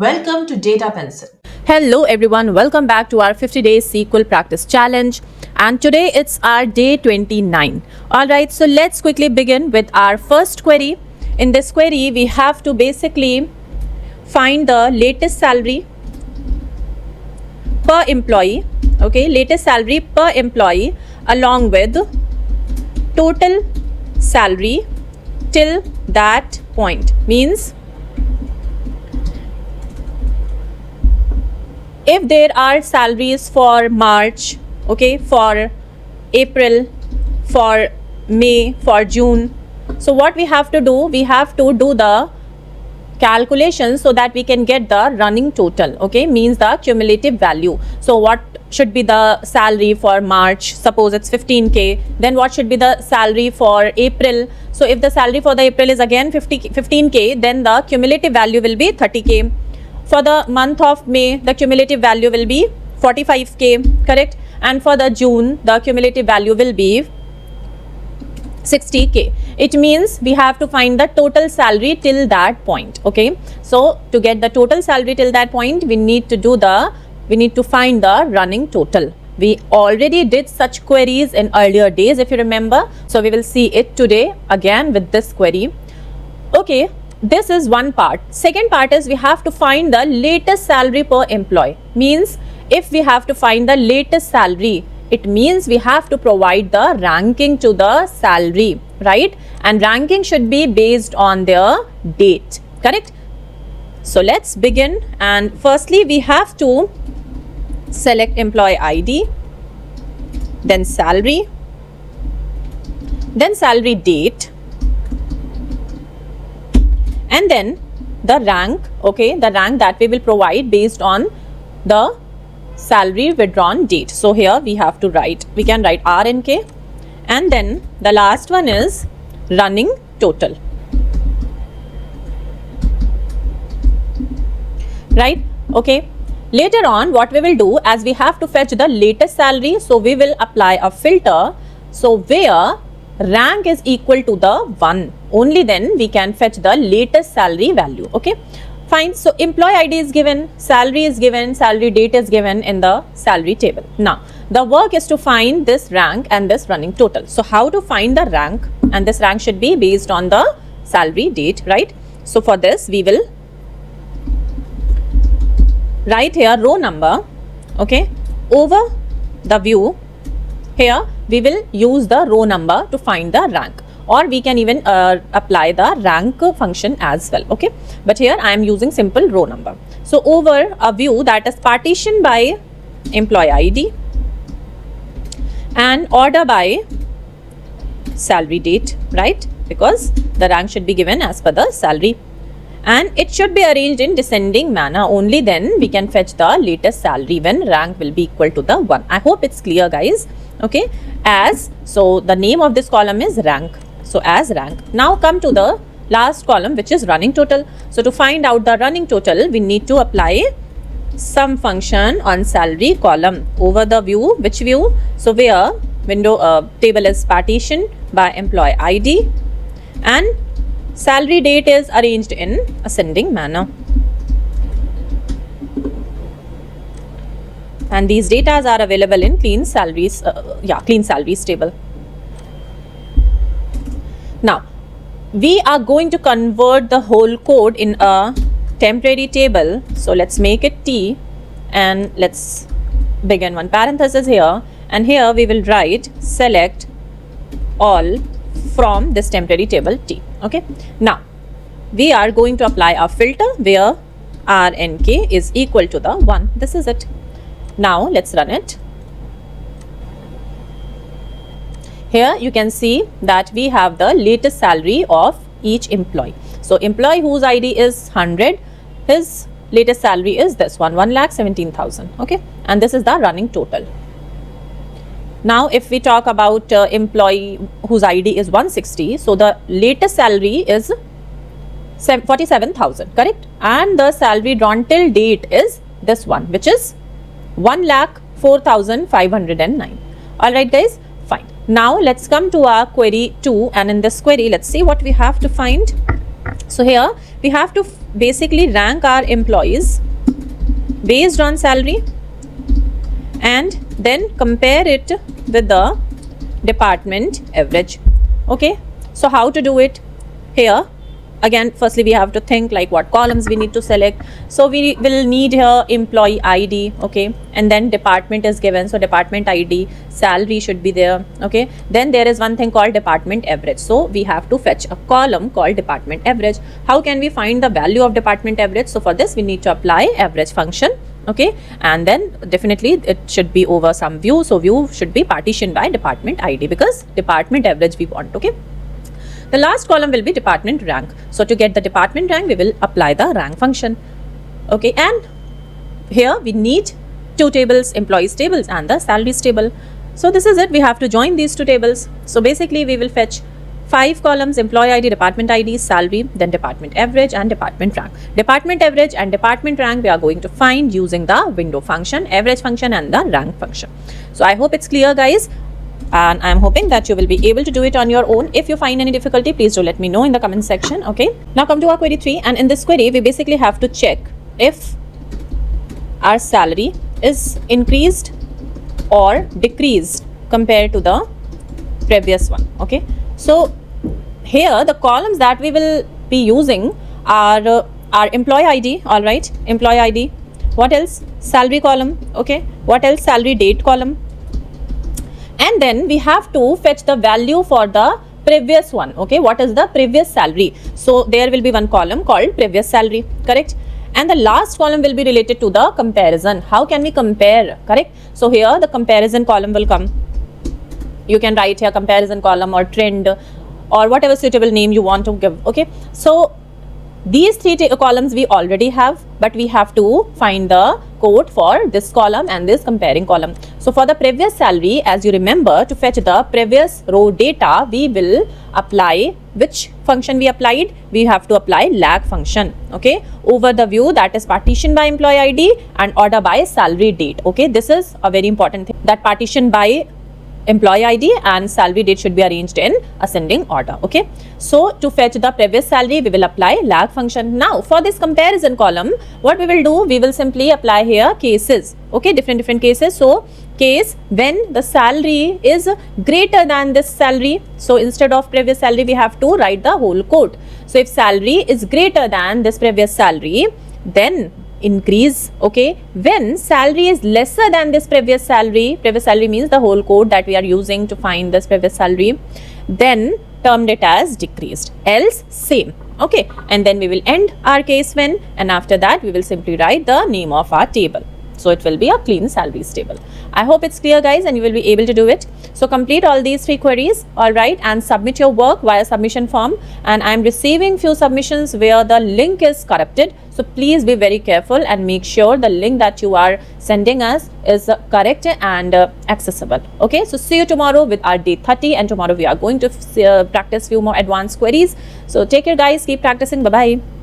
Welcome to Data Pencil. Hello everyone, welcome back to our 50 days SQL practice challenge, and today it's our day 29. Alright, so let's quickly begin with our first query. In this query, we have to basically find the latest salary per employee, latest salary per employee along with total salary till that point. Means if there are salaries for March, for April, for May, for June, so what we have to do, we have to do the calculations so that we can get the running total, means the cumulative value. So what should be the salary for March? Suppose it's 15k, then what should be the salary for April? So if the salary for the April is again 15k, then the cumulative value will be 30k. For the month of May, the cumulative value will be 45k, correct? And for the June, the cumulative value will be 60k. It means we have to find the total salary till that point, So to get the total salary till that point, we need to find the running total. We already did such queries in earlier days, if you remember. So we will see it today again with this query. This is one part. Second part is we have to find the latest salary per employee. Means if we have to find the latest salary, it means we have to provide the ranking to the salary, right? And ranking should be based on their date, correct? So let's begin. And firstly, we have to select employee ID, then salary date, and then the rank, the rank that we will provide based on the salary withdrawn date. So here we have to write, we can write RNK, and then the last one is running total, right? Later on, what we will do, as we have to fetch the latest salary, so we will apply a filter, so where rank is equal to the 1, only then we can fetch the latest salary value. Fine. So employee ID is given, salary is given, salary date is given in the salary table. Now the work is to find this rank and this running total. So how to find the rank? And this rank should be based on the salary date, right? So for this, we will write here row number, over the view. Here we will use the row number to find the rank, or we can even apply the rank function as well, but here I am using simple row number. So over a view that is partition by employee ID and order by salary date, right? Because the rank should be given as per the salary, and it should be arranged in descending manner. Only then we can fetch the latest salary when rank will be equal to the 1. I hope it's clear, guys. So the name of this column is rank. So as rank. Now come to the last column, which is running total. So to find out the running total, we need to apply sum function on salary column over the view. Which view? So where window table is partitioned by employee ID and salary date is arranged in ascending manner. And these data are available in clean salaries table. Now we are going to convert the whole code in a temporary table. So let's make it T, and let's begin one parenthesis here, and here we will write select all from this temporary table T. Now we are going to apply a filter where RNK is equal to the 1. This is it. Now let's run it. Here you can see that we have the latest salary of each employee. So employee whose ID is 100, his latest salary is this one, 1,17,000. And this is the running total. Now if we talk about employee whose ID is 160, so the latest salary is 47,000, correct? And the salary drawn till date is this one, which is 1,04,509. Alright guys, fine. Now let's come to our query 2, and in this query let's see what we have to find. So So here we have to basically rank our employees based on salary and then compare it with the department average. Okay, so how to do it? Here again, firstly we have to think like what columns we need to select. So we will need here employee ID, okay, and then department is given, so department ID, salary should be there, okay. Then there is one thing called department average, so we have to fetch a column called department average. How can we find the value of department average? So for this we need to apply average function, okay, and then definitely it should be over some view, so view should be partitioned by department ID because department average we want, okay. The last column will be department rank. So to get the department rank, we will apply the rank function. Okay, and here we need two tables, employees tables and the salaries table. So this is it. We have to join these two tables. So basically we will fetch 5 columns: employee ID, department ID, salary, then department average and department rank. Department average and department rank we are going to find using the window function, average function and the rank function. So I hope it's clear, guys. And I'm hoping that you will be able to do it on your own. If you find any difficulty, please do let me know in the comment section. Okay, now come to our query 3, and in this query we basically have to check if our salary is increased or decreased compared to the previous one. Okay, so here the columns that we will be using are our employee ID, all right, employee ID. What else? Salary column. Okay, what else? Salary date column. And then we have to fetch the value for the previous one. Okay, what is the previous salary? So there will be one column called previous salary, correct? And the last column will be related to the comparison. How can we compare, correct? So here the comparison column will come. You can write here comparison column or trend or whatever suitable name you want to give. Okay, so these 3 columns we already have, but we have to find the code for this column and this comparing column. So for the previous salary, as you remember, to fetch the previous row data, we will apply which function we applied? We have to apply lag function, okay, over the view that is partition by employee ID and order by salary date. Okay, this is a very important thing, that partition by employee ID and salary date should be arranged in ascending order. Okay, so to fetch the previous salary we will apply lag function. Now for this comparison column, what we will do, we will simply apply here cases. Okay, different cases. So case when the salary is greater than this salary, so instead of previous salary we have to write the whole code. So if salary is greater than this previous salary, then increase. Okay, when salary is lesser than this previous salary means the whole code that we are using to find this previous salary, then termed it as decreased, else same. Okay, and then we will end our case when, and after that we will simply write the name of our table. So it will be a clean salaries table. I hope it's clear, guys, and you will be able to do it. So complete all these 3 queries, all right, and submit your work via submission form. And I'm receiving few submissions where the link is corrupted. So please be very careful and make sure the link that you are sending us is correct and accessible. Okay, so see you tomorrow with our day 30, and tomorrow we are going to practice few more advanced queries. So take care, guys, keep practicing. Bye bye.